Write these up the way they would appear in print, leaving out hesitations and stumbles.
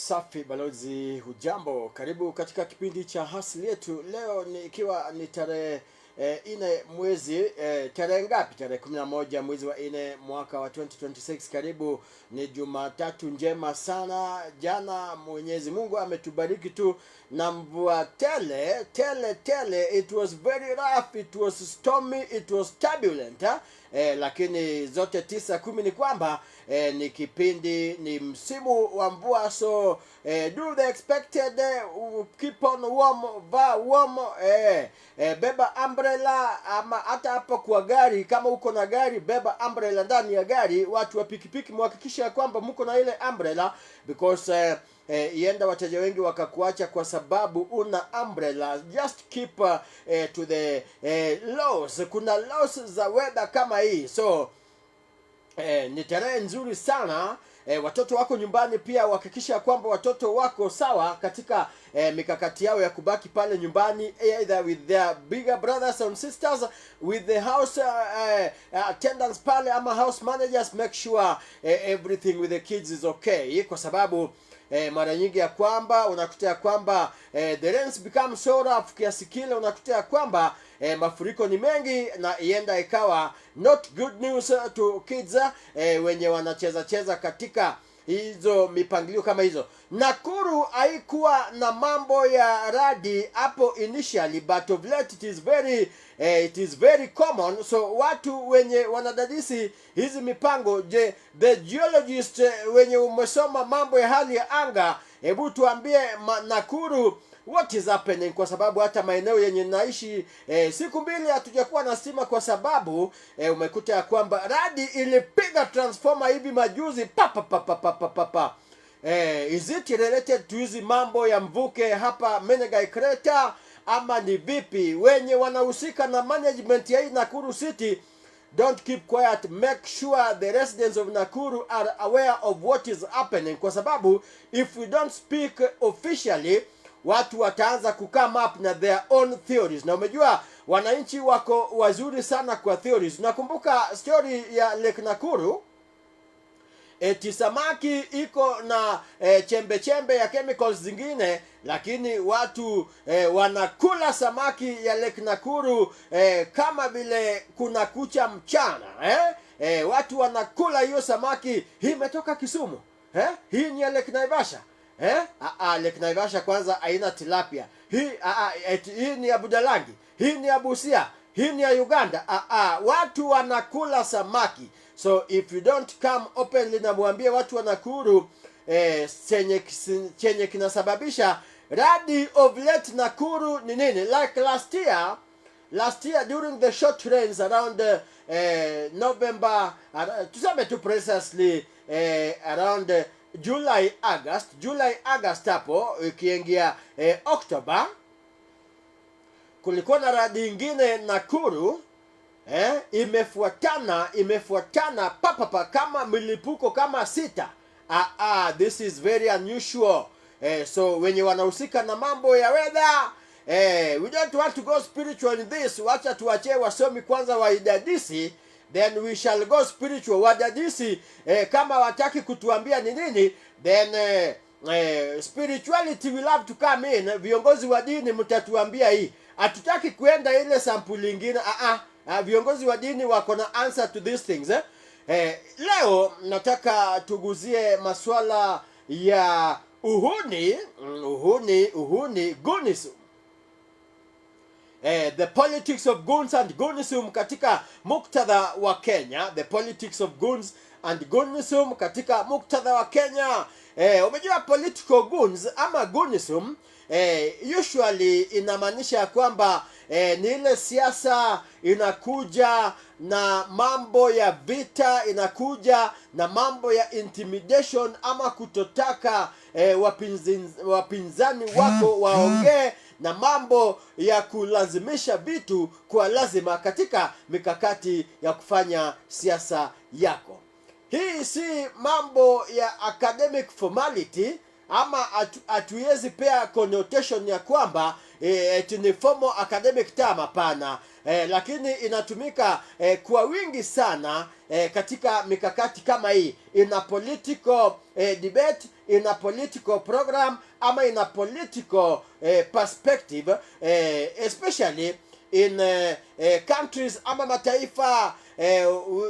Safi balozi, hujambo? Karibu katika kipindi cha hasili yetu. Leo ikiwa ni tarehe ine mwezi tarehe ngapi? Tarehe 11 mwezi wa ine mwaka wa 2026. Karibu, ni Jumatatu njema sana. Jana Mwenyezi Mungu ametubariki tu na mvua tele. It was very rough, it was stormy, it was turbulent, lakini zote 9-10 ni kwamba ni kipindi, ni msimu wa mvua. So do the expected, keep on warm, warm, beba umbrella, ama hata hapo kwa gari, kama uko na gari beba umbrella ndani ya gari. Watu wa pikipiki muhakikisha kwamba mko na ile umbrella, because ienda wateja wengi wakakuacha kwa sababu una umbrella. Just keep to the laws. Kuna laws za weather kama hii. So ni tarehe nzuri sana. Watoto wako nyumbani pia uhakikisha kwamba watoto wako sawa katika mikakati yao ya kubaki pale nyumbani, either with their bigger brothers and sisters, with the house attendants pale ama house managers. Make sure everything with the kids is okay, kwa sababu mara nyingi ya kwamba unakuta ya kwamba the rains become so rough kiasi kile unakuta ya kwamba mafuriko ni mengi, na ienda ikawa not good news to kids wenye wanacheza katika hizo mipangilio kama hizo. Nakuru haikuwa na mambo ya radi hapo initially, but of late it is very common. So watu wenye wanadadisi hizi mipango, the geologist wenye umesoma mambo ya hali ya anga, hebu tuambie Nakuru what is happening, kwa sababu hata maeneo yenye naishi siku mbili hatujakuwa na stima, kwa sababu umekuta ya kwamba radi ilipiga transformer hivi majuzi pa. Is it related to hizi mambo ya mvuke hapa Menengai Crater, ama ni vipi? Wenye wanahusika na management ya hii Nakuru City, don't keep quiet. Make sure the residents of Nakuru are aware of what is happening, kwa sababu if we don't speak officially, watu wataanza kukame up na their own theories. Na umejua wananchi wako wazuri sana kwa theories. Nakumbuka story ya Lake Nakuru, eti samaki iko na chembe ya chemicals zingine, lakini watu wanakula samaki ya Lake Nakuru kama vile kuna kucha mchana. Watu wanakula hiyo samaki. Hii imetoka Kisumu, hii ni ya Lake Naivasha. Lake Naivasha kwanza haina tilapia. Hii ni ya Budalangi, hii ni ya Busia, hii ni ya Uganda. Watu wanakula samaki. So if you don't come openly na muambie watu wa Nakuru chenye kinasababisha radi of late Nakuru ni nini. Like last year during the short rains around November, tuseme tu precisely around July August hapo ikiingia October, kulikuwa na radi ingine Nakuru imefuatana papa kama milipuko kama 6. This is very unusual. So wenye wanahusika na mambo ya weather, we don't want to go spiritual in this. Wacha tuachie wasomi kwanza waidadisi, then we shall go spiritual. Wadadisi kama wataki kutuambia ni nini, then spirituality will have to come in. Viongozi wa dini mtatuambia hii. Hatutaki kuenda ile sampuli nyingine. Viongozi wa dini wako na answer to these things. Leo nataka tuguzie masuala ya uhuni, goonism. The politics of goons and goonism katika muktadha wa Kenya. The politics of goons and goonism katika muktadha wa Kenya. Umejua political goons ama goonism usually inamaanisha kwamba ni ile siasa inakuja na mambo ya vita, inakuja na mambo ya intimidation, ama kutotaka wapinzani wako waongee, na mambo ya kulazimisha vitu kwa lazima katika mikakati ya kufanya siasa yako. Hii si mambo ya academic formality ama hatuwezi pea connotation ya kwamba ni formal academic term, hapana. Lakini inatumika kwa wingi sana katika mikakati kama hii, in a political debate, in a political program, ama in a political perspective, especially in countries ama mataifa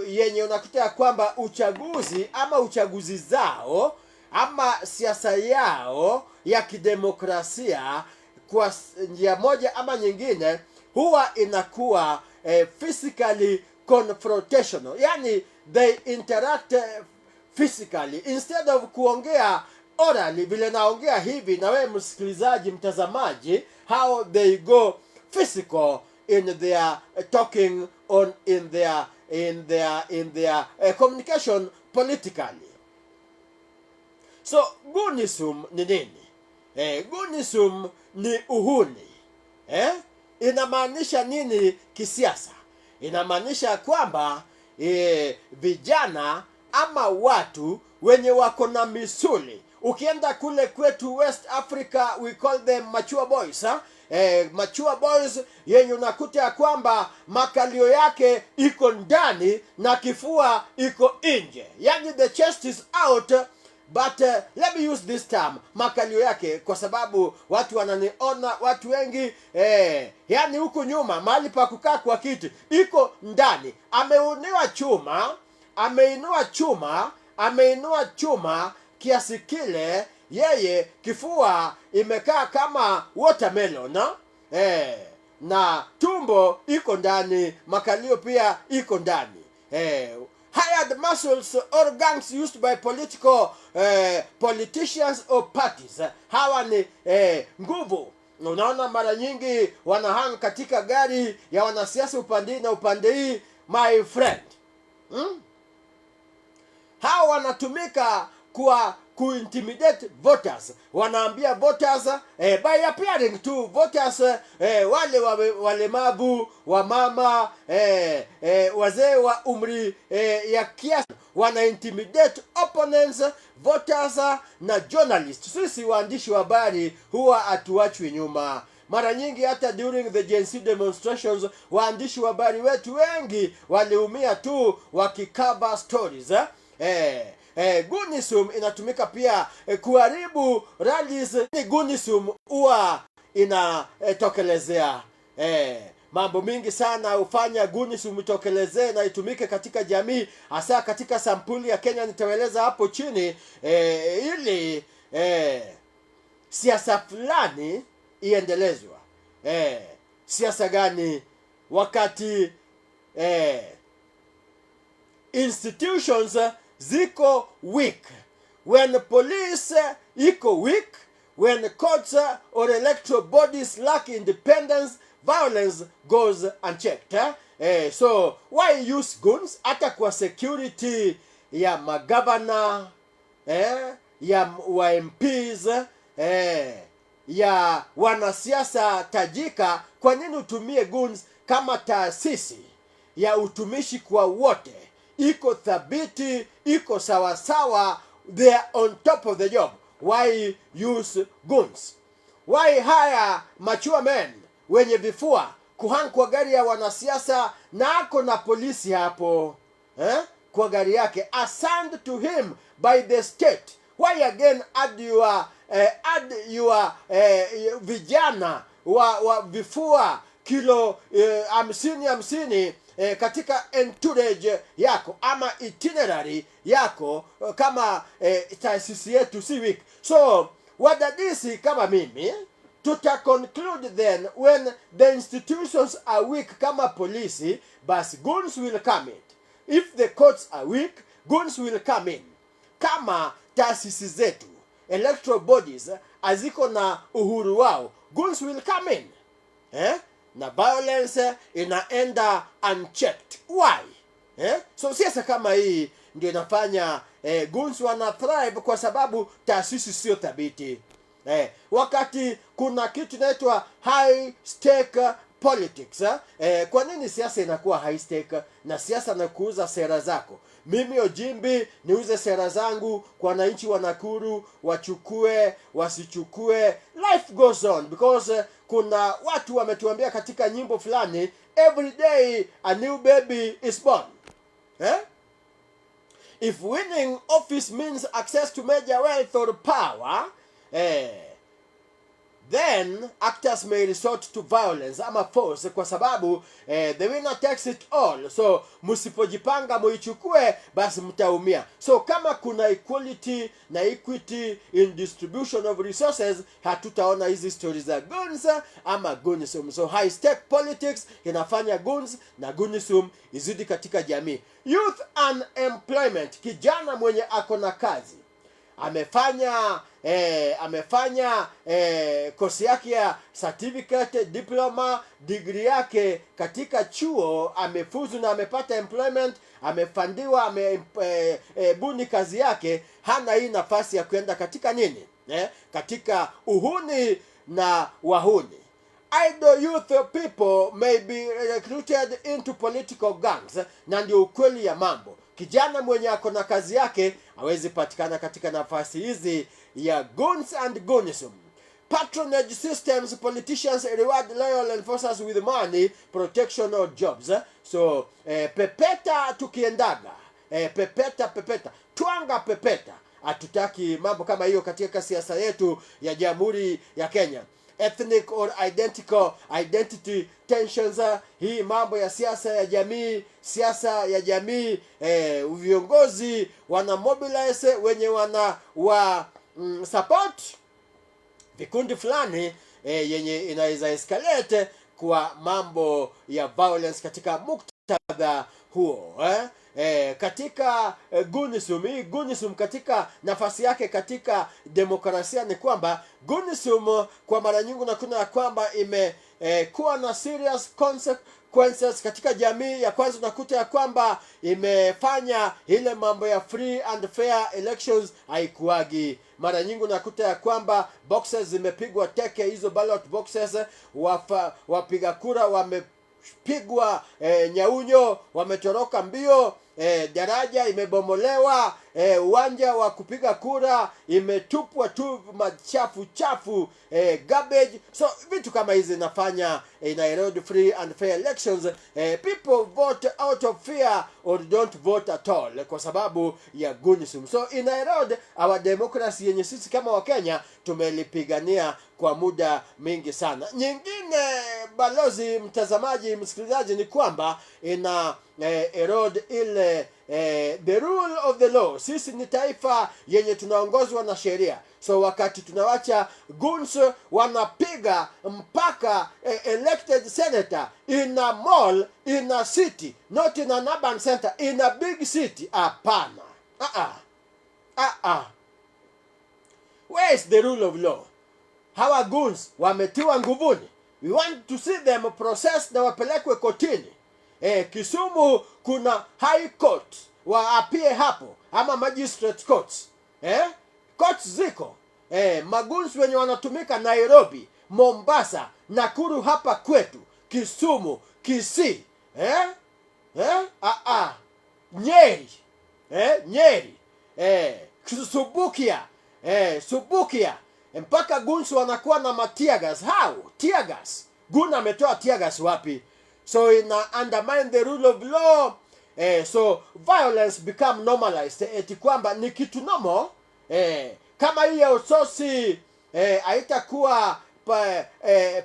yenye unakuta ya kwamba uchaguzi ama uchaguzi zao ama siasa yao ya kidemokrasia kwa njia moja ama nyingine huwa inakuwa physically confrontational, yani they interact physically instead of kuongea orally vile naongea hivi na wewe msikilizaji, mtazamaji, how they go physical in their talking on in their communication politically. So goonism ni nini? Goonism ni uhuni. Inamaanisha nini kisiasa? Inamaanisha kwamba vijana ama watu wenye wako na misuli. Ukienda kule kwetu West Africa we call them mature boys, mature boys yenye unakuta ya kwamba makalio yake iko ndani na kifua iko nje, yani the chest is out, but let me use this term, makalio yake, kwa sababu watu wananiona, watu wengi yani huku nyuma mahali pa kukaa kwa kiti iko ndani, ameinua chuma kiasi kile yeye kifua imekaa kama watermelon, na tumbo iko ndani, makalio pia iko ndani. Hired muscles, organs used by politicians or parties. Hawa ni nguvu. Unaona mara nyingi wanahang katika gari ya wanasiasa upande na upande hii, my friend. Hawa wanatumika kwa kuintimidate voters. Wanaambia voters by appearing to voters, wale walemavu, wamama, wazee wa umri ya kiasi, wana intimidate opponents, voters na journalists. Sisi waandishi wa habari huwa hatuachwi nyuma. Mara nyingi hata during the Gen Z demonstrations waandishi wa habari wetu wengi waliumia tu wakikava stories. Goonism inatumika pia kuharibu rallies. Goonism huwa inatokelezea mambo mingi sana hufanya goonism itokelezee na itumike katika jamii, hasa katika sampuli ya Kenya nitaeleza hapo chini, ili siasa fulani iendelezwa. Siasa gani? Wakati institutions ziko weak, when police iko weak, when courts or electoral bodies lack independence, violence goes unchecked. So why use guns? Hata kwa security ya magavana, ya wa MPs, ya wanasiasa tajika, kwa nini utumie guns kama taasisi ya utumishi kwa wote? Iko thabiti, iko sawa, they are on top of the job. Why use guns? Why hire mature men wenye vifua kuhang kwa gari ya wanasiasa na ako na polisi hapo kwa gari yake assigned to him by the state? Why again add your vijana wa vifua kilo 50 katika entourage yako ama itinerary yako kama taasisi yetu si weak? So wadadisi kama mimi tuta conclude then, when the institutions are weak kama polisi, basi guns will come in. If the courts are weak, guns will come in. Kama taasisi zetu, electoral bodies, aziko na uhuru wao, guns will come in. Na violence inaenda unchecked. Why? So siasa kama hii ndio inafanya guns wana thrive, kwa sababu taasisi sio thabiti. Wakati kuna kitu inaitwa high stake politics. Kwa nini siasa inakuwa high stake? Na siasa na kuuza sera zako. Mimi Ojimbi niuze sera zangu kwa wananchi wa Nakuru, wachukue wasichukue, life goes on, because kuna watu wametuambia katika nyimbo fulani, every day a new baby is born. If winning office means access to major wealth or power, then actors may resort to violence ama force, kwa sababu the winner takes it all. So msipojipanga muichukue, basi mtaumia. So kama kuna equality na equity in distribution of resources, hatutaona hizi stories za goons ama goonism. So high stake politics inafanya goons na goonism izidi katika jamii. Youth unemployment, kijana mwenye ako na kazi, amefanya kosi yake ya certificate, diploma, degree yake katika chuo, amefuzu na amepata employment, amefandiwa, amebuni kazi yake, hana hii nafasi ya kwenda katika nini? Katika uhuni na wahuni. Idle youth people may be recruited into political gangs. Na ndio ukweli ya mambo. Kijana mwenye ako na kazi yake hawezi patikana katika nafasi hizi ya goons and goonism. Patronage systems, politicians reward loyal enforcers with money, protection or jobs. So pepeta tukiendaga, pepeta twanga pepeta. Hatutaki mambo kama hiyo katika siasa yetu ya Jamhuri ya Kenya. Ethnic or identity tensions, hii mambo ya siasa ya jamii, viongozi wana mobilize wenye wana support vikundi fulani yenye inaweza escalate kwa mambo ya violence katika muktadha huo. Katika goonism katika nafasi yake katika demokrasia ni kwamba goonism kwa mara nyingi nakuna ya kwamba imekuwa na serious consequences katika jamii. Ya kwanza unakuta ya kwamba imefanya ile mambo ya free and fair elections haikuagi. Mara nyingi unakuta ya kwamba boxes zimepigwa teke, hizo ballot boxes, wapiga kura wamepigwa nyaunyo, wametoroka mbio, daraja imebomolewa, uwanja wa kupiga kura imetupwa tu machafu, garbage. So vitu kama hizi nafanya inaerode free and fair elections. People vote out of fear or don't vote at all kwa sababu ya goonism. So inaerode our democracy yenye sisi kama Wakenya tumelipigania kwa muda mingi sana. Nyingine balozi, mtazamaji, msikilizaji, ni kwamba ina erode ile the rule of the law. Sisi ni taifa yenye tunaongozwa na sheria. So wakati tunawacha goons wanapiga mpaka elected senator in a mall, in a city, not in an urban center, in a big city, hapana. Where is the rule of law? Hawa goons wametiwa nguvuni. We want to see them processed na wapelekwe kotini. Kisumu kuna high court, waapie hapo, ama magistrate courts. Courts ziko. Maguns wenye wanatumika Nairobi, Mombasa, Nakuru hapa kwetu, Kisumu, Kisii, Nyeri, Subukia, mpaka guns wanakuwa na matiagas. How? Tiagas. Gun ametoa tiagas wapi? So ina undermine the rule of law. So violence become normalized. Eti kwamba ni kitu normal. Kama hiyo usosi haitakuwa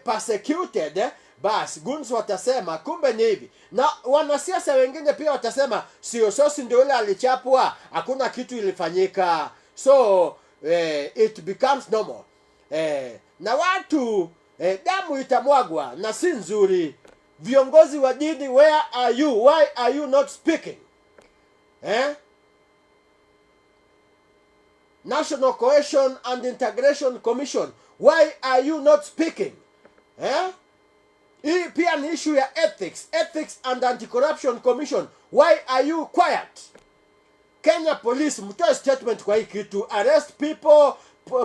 persecuted, basi guns watasema kumbe ni hivi. Na wanasiasa wengine pia watasema sio sosi ndio yule alichapwa, hakuna kitu ilifanyika. So it becomes normal. Na watu damu itamwagwa na si nzuri. Viongozi wa dini, where are you? Why are you not speaking? National Cohesion and Integration Commission, why are you not speaking? Hii pia ni issue ya Ethics and Anti-Corruption Commission, why are you quiet? Kenya Police, mtoe statement kwa hii kitu. Arrest people,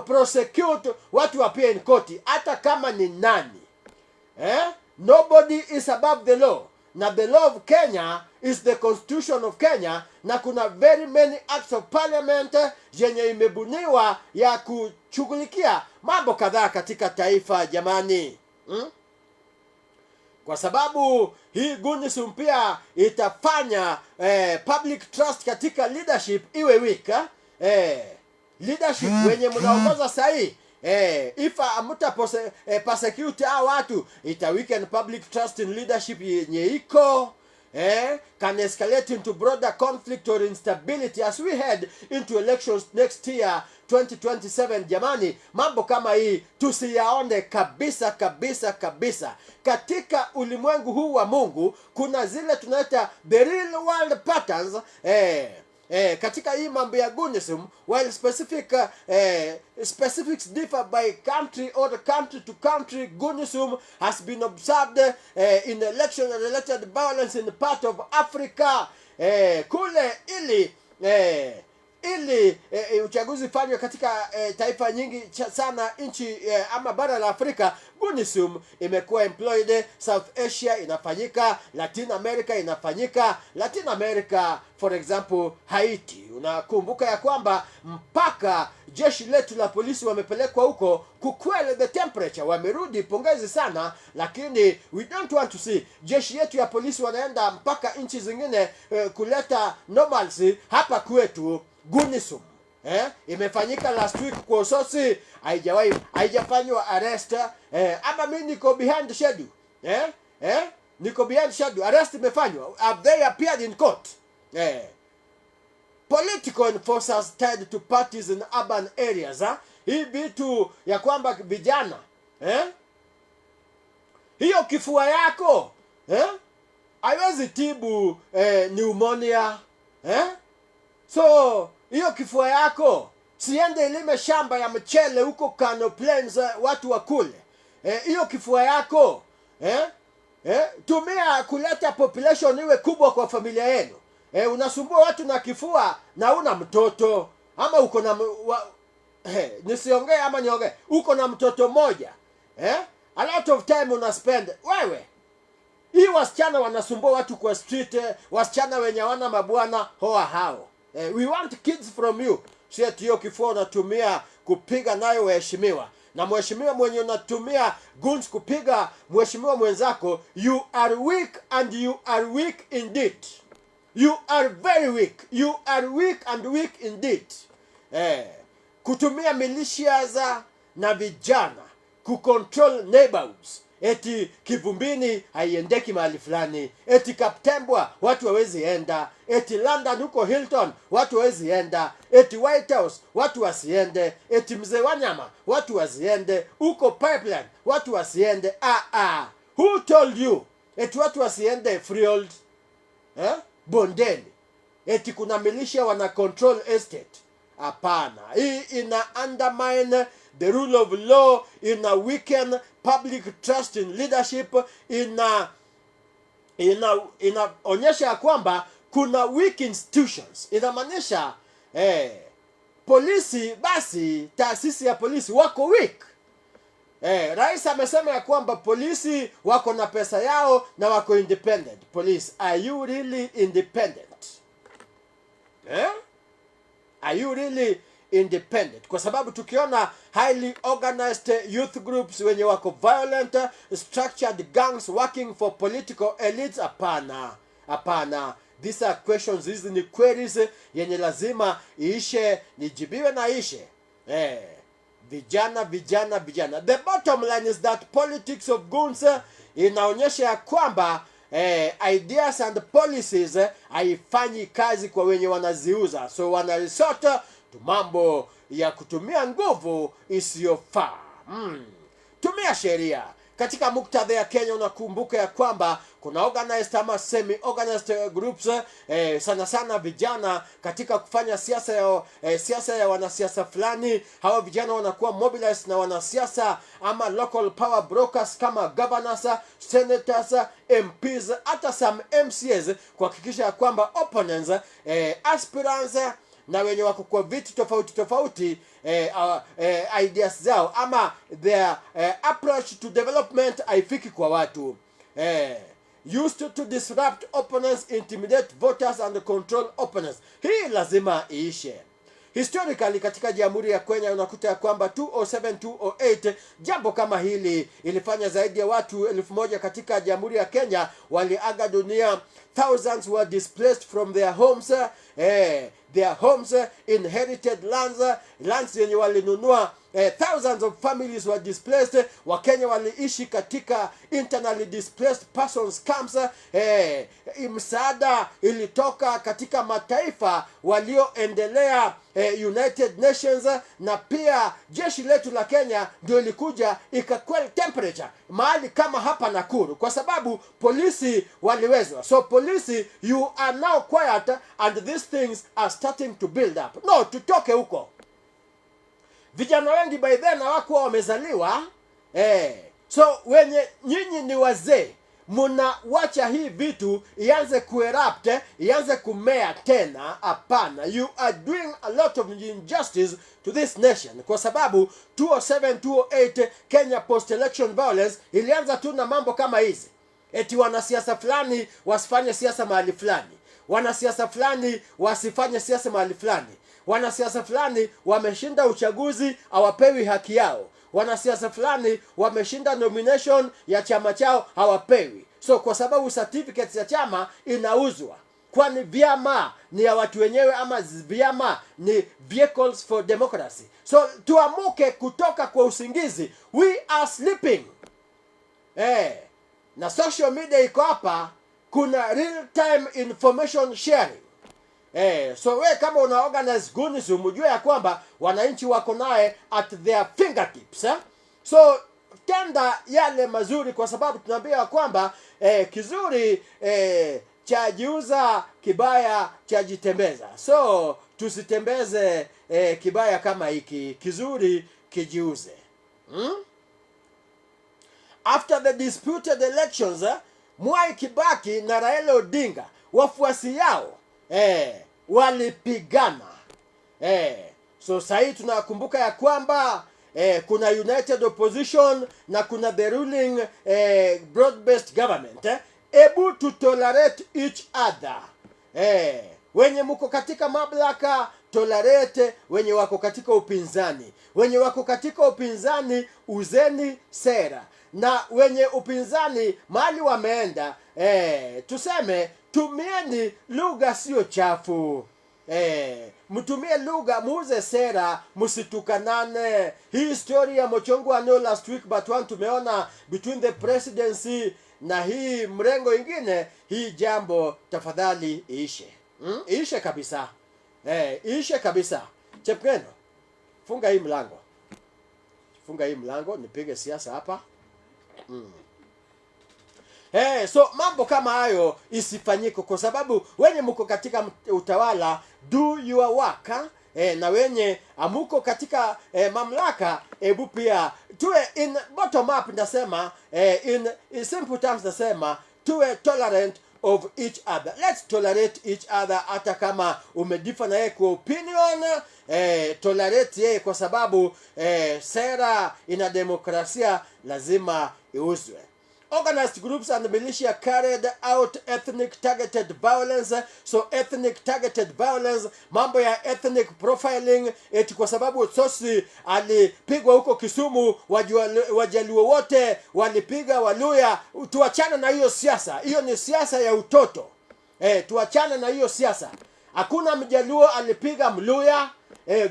prosecute, watu wapia in koti, hata kama ni nani. nobody is above the law, na the law of Kenya is the constitution of Kenya, na kuna very many acts of parliament yenye imebuniwa ya kushughulikia mambo kadhaa katika taifa jamani. Kwa sababu hii goonism pia itafanya public trust katika leadership iwe weak. Leadership wenye mnaongoza sahi, if amuta persecute watu, ita weaken public trust in leadership yenye iko, can escalate into broader conflict or instability as we head into elections next year 2027 jamani. Mambo kama hii tusiyaone kabisa kabisa kabisa. Katika ulimwengu huu wa Mungu kuna zile tunaita the real world patterns, katika hii mambo ya goonism, while specifics differ by country or country to country, goonism has been observed in election and elected violence in part of Africa. Kule ili uchaguzi fanywe katika taifa nyingi sana nchi ama bara la Afrika, goonism imekuwa employed. South Asia inafanyika, Latin America inafanyika. Latin America for example Haiti, unakumbuka ya kwamba mpaka jeshi letu la polisi wamepelekwa huko kuquell the temperature, wamerudi, pongezi sana, lakini we don't want to see jeshi yetu ya polisi wanaenda mpaka nchi zingine kuleta normalcy hapa kwetu. Goonism imefanyika last week kwa Usosi, haijafanywa arrest, ama mimi niko behind schedule, niko behind schedule, arrest imefanywa, have they appeared in court? Political enforcers tied to parties in urban areas, hii vitu ya kwamba vijana, hiyo kifua yako haiwezi tibu pneumonia, so hiyo kifua yako siende ilime shamba ya mchele huko Kano Plains, watu wakule. Hiyo kifua yako tumia kuleta population iwe kubwa kwa familia yenu. Unasumbua watu na kifua na una mtoto, ama uko na nisiongee ama niongee, uko na mtoto mmoja, a lot of time una spend wewe. Hii wasichana wanasumbua watu kwa street, wasichana wenye wana mabwana hoa hao. We want kids from you. Sio hiyo kifua unatumia kupiga nayo waheshimiwa. Na mheshimiwa mwenye unatumia guns kupiga mheshimiwa mwenzako, you are weak and you are weak indeed. You are very weak. You are weak and weak indeed. Kutumia militias na vijana kucontrol neighborhoods. Eti Kivumbini haiendeki mahali fulani, eti Kaptembwa watu hawezi enda, eti London huko Hilton watu hawezi enda, eti White House watu wasiende, eti Mzee Wanyama watu wasiende, huko Pipeline watu wasiende. Who told you eti watu wasiende Freehold, Bondeni, eti kuna militia wana control estate? Hapana. Hii ina undermine the rule of law, ina weaken public trust in leadership, inaonyesha kwamba kuna weak institutions. Inamaanisha polisi, basi taasisi ya polisi wako weak. Rais amesema ya kwamba polisi wako na pesa yao na wako independent. Police, are you really independent? Are you really independent? Kwa sababu tukiona highly organized youth groups wenye wako violent, structured gangs working for political elites, hapana. These are questions, hizi ni queries yenye lazima iishe, nijibiwe na ishe. Vijana. The bottom line is that politics of goons inaonyesha ya kwamba ideas and policies haifanyi kazi kwa wenye wanaziuza, so wana resort to mambo ya kutumia nguvu isiyofaa. Tumia sheria. Katika muktadha ya Kenya unakumbuka ya kwamba kuna organized ama semi-organized groups, sana vijana katika kufanya siasa ya wanasiasa fulani. Hawa vijana wanakuwa mobilized na wanasiasa ama local power brokers kama governors, senators, MPs, hata some MCAs kuhakikisha ya kwamba opponents, aspirants na wenye wako kwa vitu tofauti tofauti, ideas zao ama their approach to development haifiki kwa watu. Used to disrupt opponents, intimidate voters and control opponents. Hii lazima iishe. Historically katika Jamhuri ya Kenya unakuta ya kwamba 2007-2008 jambo kama hili ilifanya zaidi ya watu 1000 katika Jamhuri ya Kenya waliaga dunia. Thousands were displaced from their homes, inherited lands yenye walinunua. Thousands of families were displaced. Wakenya waliishi katika internally displaced persons camps. Msaada ilitoka katika mataifa walioendelea, United Nations, na pia jeshi letu la Kenya ndio ilikuja ikaquell temperature mahali kama hapa Nakuru, kwa sababu polisi waliwezwa. So polisi, you are now quiet and these things are starting to build up. No, tutoke huko. Vijana wengi by then hawakuwa wamezaliwa. So wenye nyinyi ni wazee, mnawacha hii vitu ianze kuerupt, ianze kumea tena. Hapana, you are doing a lot of injustice to this nation, kwa sababu 2007-2008 Kenya post election violence ilianza tu na mambo kama hizi. Eti wanasiasa fulani wasifanye siasa mahali fulani, wanasiasa fulani wasifanye siasa mahali fulani, wanasiasa fulani wameshinda uchaguzi hawapewi haki yao, wanasiasa fulani wameshinda nomination ya chama chao hawapewi. So kwa sababu certificates ya chama inauzwa, kwani vyama ni ya watu wenyewe ama vyama ni vehicles for democracy. So tuamuke kutoka kwa usingizi, we are sleeping. Na social media iko hapa, kuna real time information sharing. So we kama una organize goonism, ujue ya kwamba wananchi wako naye at their fingertips. So tenda yale mazuri, kwa sababu tunaambia kwamba kizuri chajiuza, kibaya chajitembeza. So tusitembeze kibaya kama hiki, kizuri kijiuze. After the disputed elections, Mwai Kibaki na Raila Odinga wafuasi yao walipigana. So sahii tunakumbuka ya kwamba kuna united opposition na kuna the ruling broad-based government. Ebu to tolerate each other. Wenye mko katika mamlaka tolerate wenye wako katika upinzani. Wenye wako katika upinzani uzeni sera, na wenye upinzani mahali wameenda, tuseme tumieni lugha sio chafu. Mtumie lugha, muuze sera, msitukanane. Hii story ya Mochongo ano last week but one tumeona between the presidency na hii mrengo ingine, hii jambo tafadhali iishe. Iishe kabisa. Iishe kabisa. Chepkeno, funga hii mlango. Funga hii mlango nipige siasa hapa. So mambo kama hayo isifanyike, kwa sababu wenye mko katika utawala do your work. Na wenye amuko katika mamlaka, ebu pia tuwe in bottom up. Nasema in simple terms, nasema tuwe tolerant of each other. Let's tolerate each other. Hata kama umedifa na yeye kwa opinion, tolerate yeye, kwa sababu sera ina demokrasia lazima iuzwe. Organized groups and militia carried out ethnic targeted violence. So ethnic targeted violence, mambo ya ethnic profiling, eti kwa sababu Sosi alipigwa huko Kisumu, Wajaluo wote walipiga Waluya. Tuachane na hiyo siasa. Hiyo ni siasa ya utoto. Tuachane na hiyo siasa. Hakuna Mjaluo alipiga Mluya.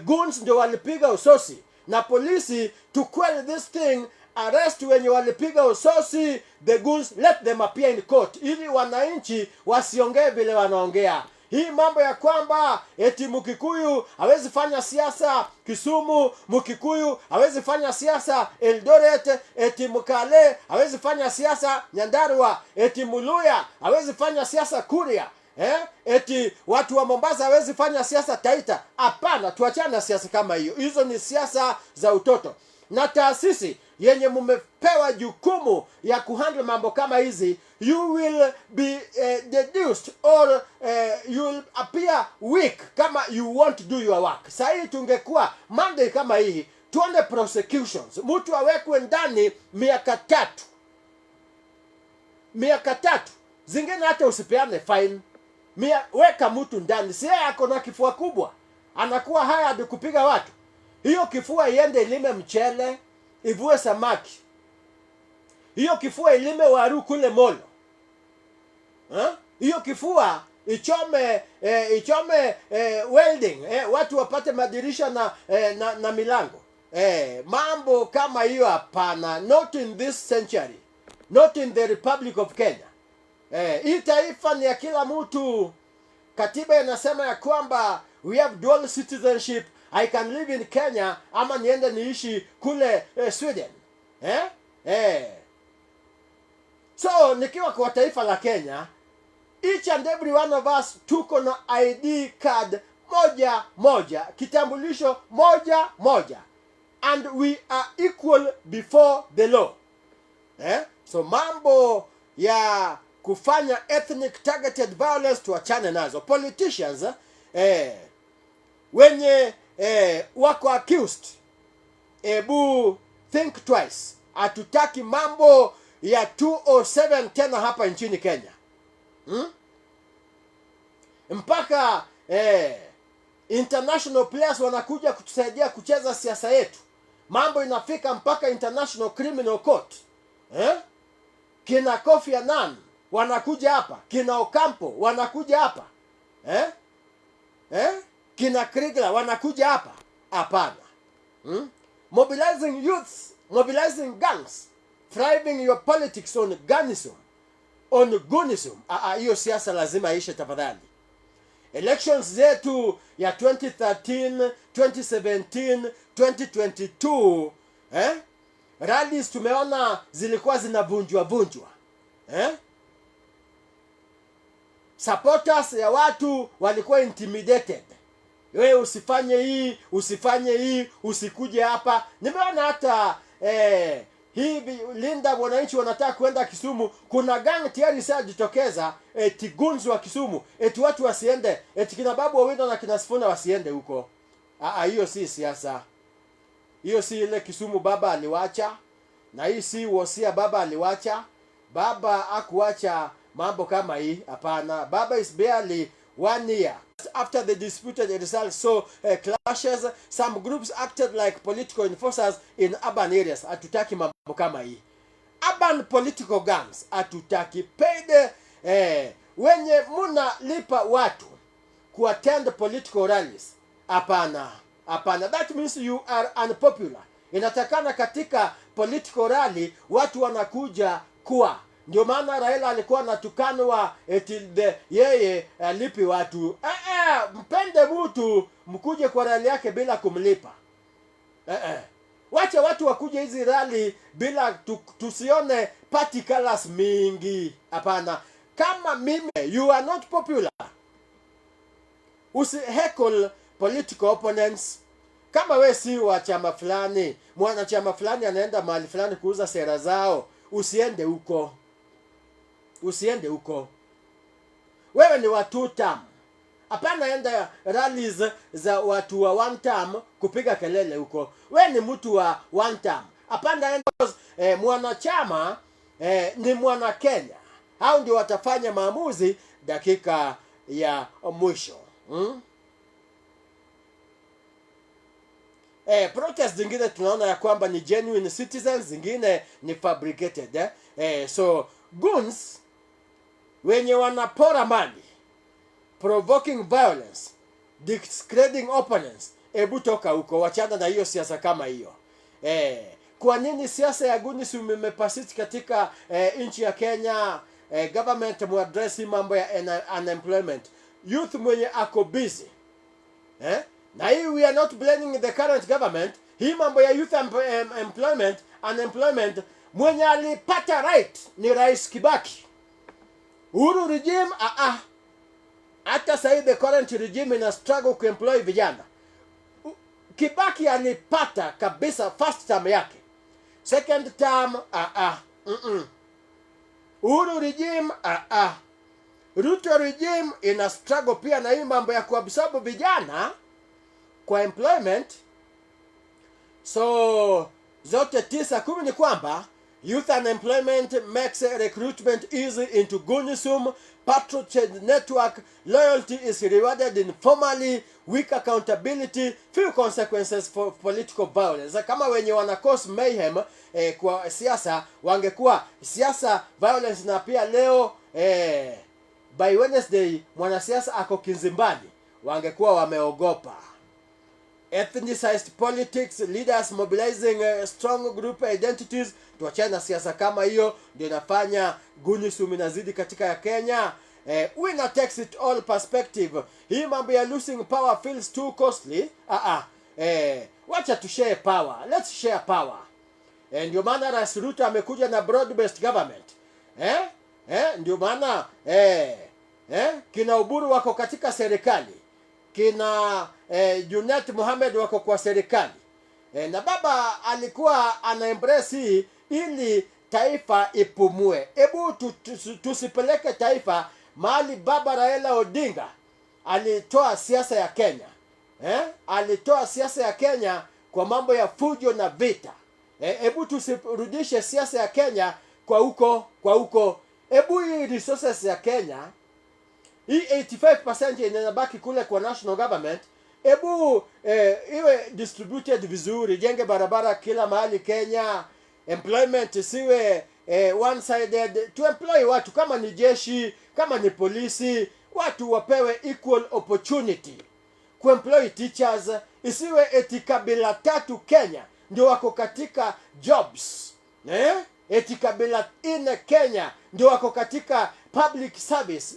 Goons ndio walipiga Usosi. Na polisi to quell this thing, arrest wenye walipiga Usosi, the goons, let them appear in court, ili wananchi wasiongee vile wanaongea. Hii mambo ya kwamba eti Mkikuyu hawezi fanya siasa Kisumu, Mkikuyu hawezi fanya siasa Eldoret, eti Mkale hawezi fanya siasa Nyandarua, eti Muluya hawezi fanya siasa Kuria, eti watu wa Mombasa hawezi fanya siasa Taita. Hapana, tuachane na siasa kama hiyo. Hizo ni siasa za utoto. Na taasisi yenye mumepewa jukumu ya kuhandle mambo kama hizi, you will be deduced or you will appear weak kama you want to do your work. Sasa tungekuwa Monday kama hii, tuone prosecutions, mtu awekwe ndani miaka 3, zingine hata usipeane fine, weka mtu ndani. Si yeye ako na kifua kubwa, anakuwa hired kupiga watu. Hiyo kifua iende ilime mchele, ivue samaki. Hiyo kifua ilime waru kule Molo. Hiyo kifua ichome welding, watu wapate madirisha na milango. Mambo kama hiyo hapana, not in this century, not in the Republic of Kenya. Hii taifa ni ya kila mtu. Katiba inasema ya kwamba we have dual citizenship. I can live in Kenya ama niende niishi kule Sweden. So nikiwa kwa taifa la Kenya, each and every one of us tuko na ID card moja, kitambulisho moja, and we are equal before the law. So mambo ya kufanya ethnic targeted violence tuachane nazo. Politicians wenye wako accused, ebu think twice. Hatutaki mambo ya 207 tena hapa nchini Kenya. Mpaka international players wanakuja kutusaidia kucheza siasa yetu. Mambo inafika mpaka International Criminal Court. Kina Kofi Annan wanakuja hapa, kina Ocampo wanakuja hapa. Kina Krigla wanakuja hapa. Hapana. Mobilizing youths, mobilizing gangs, thriving your politics on goonism. Hiyo siasa lazima ishe tafadhali. Elections zetu ya 2013, 2017, 2022, rallies tumeona zilikuwa zinavunjwa. Supporters ya watu walikuwa intimidated. Wewe usifanye hii, usikuje hapa. Nimeona hata hivi Linda wananchi wanataka kwenda Kisumu, kuna gang tayari sasa jitokeza, tigunzi wa Kisumu, watu wasiende, kina Babu Owino na kina Sifuna wasiende huko. Hiyo si siasa. Hiyo si ile Kisumu baba aliwacha, na hii si wosia baba aliwacha. Baba hakuacha mambo kama hii, hapana. Baba is barely 1 year after the disputed results saw clashes. Some groups acted like political enforcers in urban areas. Hatutaki mambo kama hii. Urban political gangs hatutaki. Paid wenye muna lipa watu kuattend political rallies, hapana. That means you are unpopular. Inatakana katika political rally watu wanakuja kuwa. Ndio maana Raila alikuwa anatukanwa yeye alipi watu. Mpende mtu mkuje kwa rally yake bila kumlipa. Wacha watu wakuje hizi rally bila tusione party colors mingi. Hapana. Kama mimi you are not popular, heckle political opponents. Kama we si wa chama fulani, mwana chama fulani anaenda mahali fulani kuuza sera zao, usiende huko. Wewe ni wa 2 term. Hapana enda rallies za watu wa 1 term kupiga kelele huko. Wewe ni mtu wa 1 term. Hapana enda mwanachama ni mwana Kenya. Hao ndio watafanya maamuzi dakika ya mwisho. Protest zingine tunaona ya kwamba ni genuine citizens, zingine ni fabricated. So goons wenye wanapora mali, provoking violence, discrediting opponents, ebu toka huko, wachana na hiyo siasa kama hiyo. Kwa nini siasa ya goonism imepasiti katika nchi ya Kenya? Government muaddress mambo ya unemployment, youth mwenye ako busy. Na hii we are not blaming the current government. Hii mambo ya youth unemployment mwenye alipata right ni Rais Kibaki. Uhuru regime hata sasa the current regime ina struggle ku employ vijana. Kibaki alipata kabisa first term yake. Second term Uhuru regime Ruto regime ina struggle pia na hii mambo ya kuabsorb vijana kwa employment. So zote 9-10 ni kwamba youth unemployment makes recruitment easy into goonism, patronage network, loyalty is rewarded informally, weak accountability, few consequences for political violence. Kama wenye wana cause mayhem kwa siasa wangekuwa siasa violence, na pia leo by Wednesday mwanasiasa ako kizimbani, wangekuwa wameogopa. Ethnicized politics, leaders mobilizing strong group identities. Tuachane na siasa kama hiyo, ndio inafanya goonism inazidi katika ya Kenya. Winner takes it all perspective. Hii mambo ya losing power feels too costly. Wacha tu share power. Let's share power. Ndio maana Rais Ruto amekuja na broad based government. Ndio maana kina Uburu wako katika serikali, kina Junet Mohamed wako kwa serikali, na baba alikuwa ana embrace hii ili taifa ipumue. Hebu tusipeleke taifa mahali baba Raila Odinga alitoa siasa ya Kenya. Alitoa siasa ya Kenya kwa mambo ya fujo na vita. Hebu tusirudishe siasa ya Kenya kwa huko. Hebu hii resources ya Kenya, hii 85% inabaki kule kwa national government, hebu iwe distributed vizuri, jenge barabara kila mahali Kenya, employment siwe one sided, to employ watu kama ni jeshi, kama ni polisi, watu wapewe equal opportunity. Kuemploy teachers, isiwe eti kabila 3 Kenya ndio wako katika jobs. Eti kabila 4 Kenya ndio wako katika public service.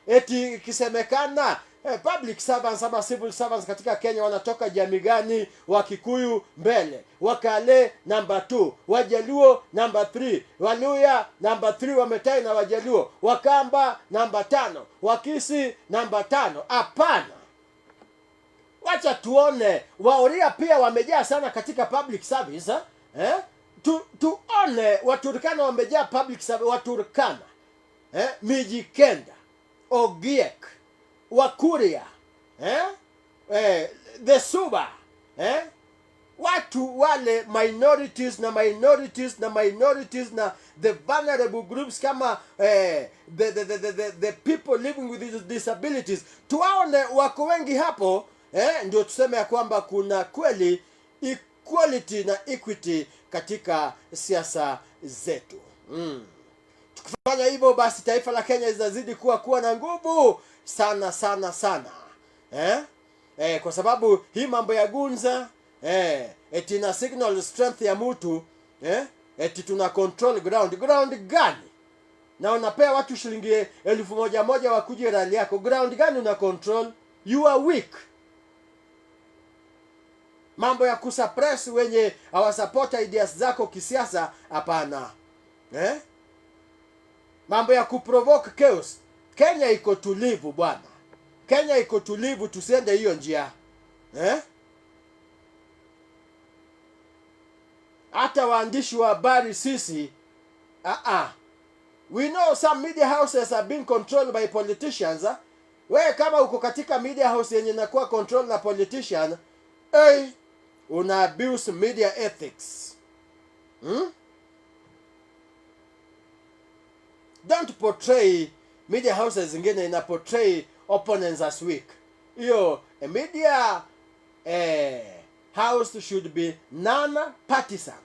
Eti kisemekana public servants ama civil servants katika Kenya wanatoka jamii gani? Wakikuyu mbele, Wakale number 2, Wajaluo number 3, Waluya number 3 wametai na Wajaluo, Wakamba number 5, Wakisi number 5. Hapana. Wacha tuone Waoria pia wamejaa sana katika public service. Tuone Waturkana wamejaa public service. Waturkana, Mijikenda, Ogiek, Wakuria, the Suba, watu wale minorities na the vulnerable groups kama the people living with disabilities, tuwaone wako wengi hapo. Ndio tuseme ya kwamba kuna kweli equality na equity katika siasa zetu. Tukifanya hivyo, basi taifa la Kenya linazidi kuwa na nguvu sana. Kwa sababu hii mambo ya gunza eti na signal strength ya mtu, eti tuna control ground gani? Na unapea watu shilingi 1,000 wakuje rally yako, ground gani una control? You are weak. Mambo ya kusuppress wenye hawasupport ideas zako kisiasa, hapana. Mambo ya kuprovoke chaos. Kenya iko tulivu bwana. Kenya iko tulivu, tusiende hiyo njia. Hata waandishi wa habari sisi, we know some media houses are being controlled by politicians. Wewe kama uko katika media house yenye inakuwa control na politician, una abuse media ethics. Don't portray media houses zingine ina portray opponents as weak. Hiyo media house should be non-partisan.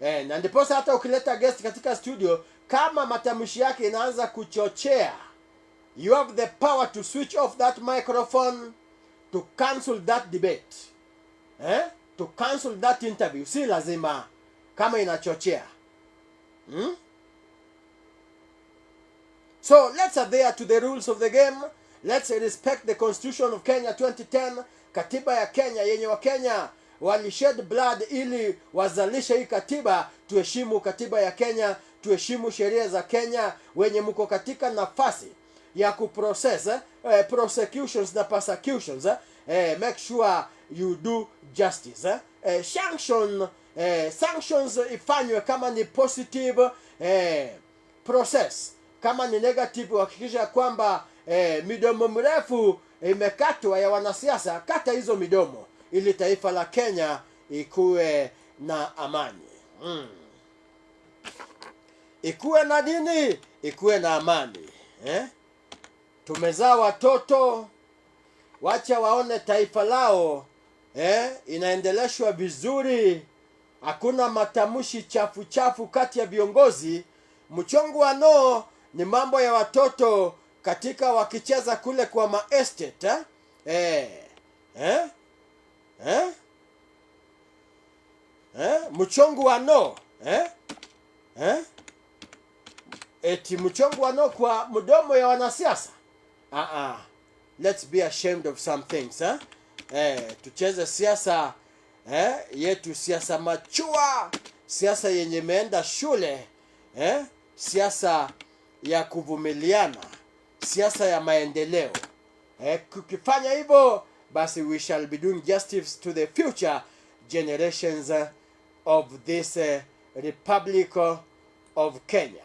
Na ndipo hata ukileta guest katika studio, kama matamshi yake inaanza kuchochea, you have the power to switch off that microphone, to cancel that debate, to cancel that interview. Si lazima kama inachochea. So let's adhere to the rules of the game. Let's respect the Constitution of Kenya 2010, katiba ya Kenya yenye wa Kenya walished blood ili wazalishe hii katiba. Tuheshimu katiba ya Kenya, tuheshimu sheria za Kenya. Wenye mko katika nafasi ya kuprocess prosecutions na persecutions, make sure you do justice. Sanction sanctions ifanywe kama ni positive process, kama ni negative hakikisha kwamba midomo mrefu imekatwa ya wanasiasa, kata hizo midomo ili taifa la Kenya ikuwe na amani. Ikuwe na nini? Ikuwe na amani. Tumezaa watoto, wacha waone taifa lao inaendeleshwa vizuri. Hakuna matamushi chafu chafu kati ya viongozi. Mchongo wa no ni mambo ya watoto katika wakicheza kule kwa maestate. Mchongo wa no eti mchongo wa no kwa mdomo ya wanasiasa. Let's be ashamed of some things. Tucheze siasa yetu, siasa machua, siasa yenye imeenda shule, siasa ya kuvumiliana, siasa ya maendeleo. Kukifanya hivyo, basi we shall be doing justice to the future generations of this Republic of Kenya.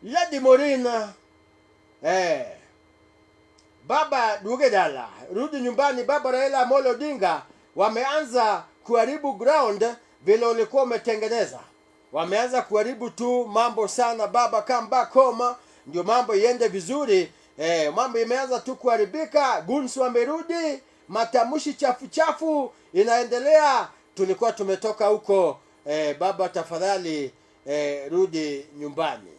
Lady Morina, Baba Dugedala, rudi nyumbani. Baba Raila Amolo Odinga wameanza kuharibu ground vile ulikuwa umetengeneza. Wameanza kuharibu tu mambo sana. Baba, come back home ndio mambo iende vizuri. Mambo imeanza tu kuharibika. Guns wamerudi, matamushi chafu chafu inaendelea. Tulikuwa tumetoka huko. Baba tafadhali rudi nyumbani.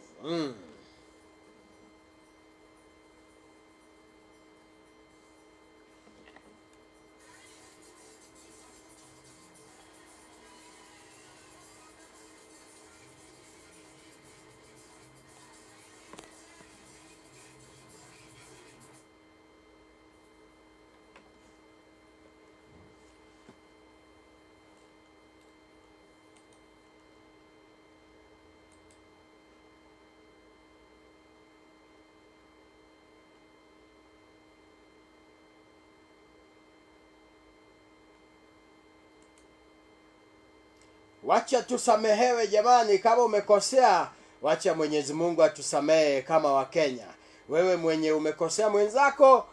Wacha tusamehewe jamani, kama umekosea, wacha Mwenyezi Mungu atusamehe kama wa Kenya. Wewe mwenye umekosea mwenzako,